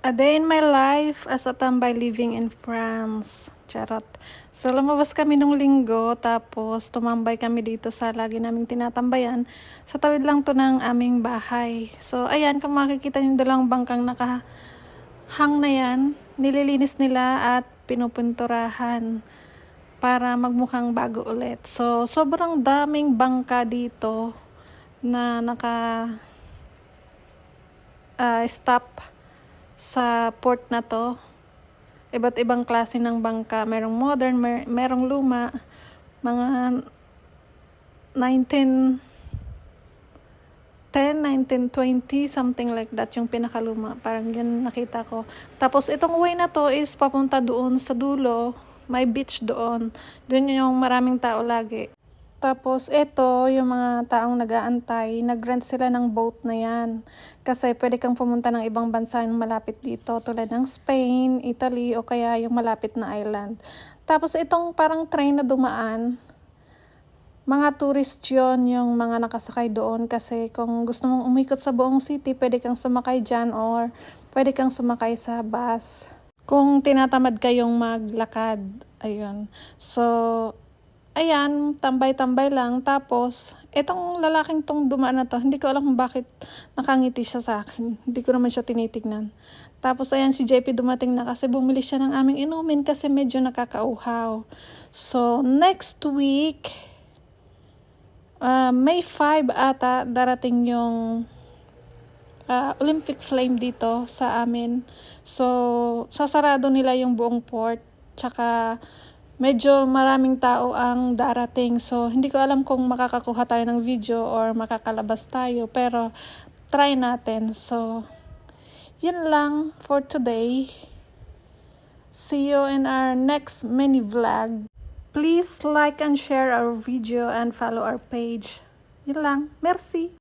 A day in my life as a tambay living in France. Charot. So, lumabas kami nung linggo, tapos tumambay kami dito sa lagi naming tinatambayan. Sa tawid lang to ng aming bahay. So, ayan, kung makikita yung dalawang bangkang nakahang na yan, nililinis nila at pinupinturahan para magmukhang bago ulit. So, sobrang daming bangka dito na stop sa port na to. Iba't ibang klase ng bangka. Merong modern, merong luma. Mga 1910, 1920, something like that yung pinakaluma. Parang yun nakita ko. Tapos itong way na to is papunta doon sa dulo. May beach doon. Doon yung maraming tao lagi. Tapos ito, yung mga taong nag-aantay, nag-rent sila ng boat na yan. Kasi pwede kang pumunta ng ibang bansa na malapit dito, tulad ng Spain, Italy, o kaya yung malapit na island. Tapos itong parang train na dumaan, mga tourist yun, yung mga nakasakay doon. Kasi kung gusto mong umikot sa buong city, pwede kang sumakay dyan or pwede kang sumakay sa bus. Kung tinatamad kayong maglakad, ayun. So, ayan, tambay-tambay lang. Tapos, itong lalaking tong dumaan na to, hindi ko alam kung bakit nakangiti siya sa akin. Hindi ko naman siya tinitignan. Tapos, ayan, si JP dumating na kasi bumili siya ng aming inumin kasi medyo nakakauhaw. So, next week, May 5 ata, darating yung Olympic Flame dito sa amin. So, sasarado nila yung buong port. Tsaka, medyo maraming tao ang darating. So, hindi ko alam kung makakakuha tayo ng video or makakalabas tayo. Pero, try natin. So, yun lang for today. See you in our next mini vlog. Please like and share our video and follow our page. Yun lang. Merci!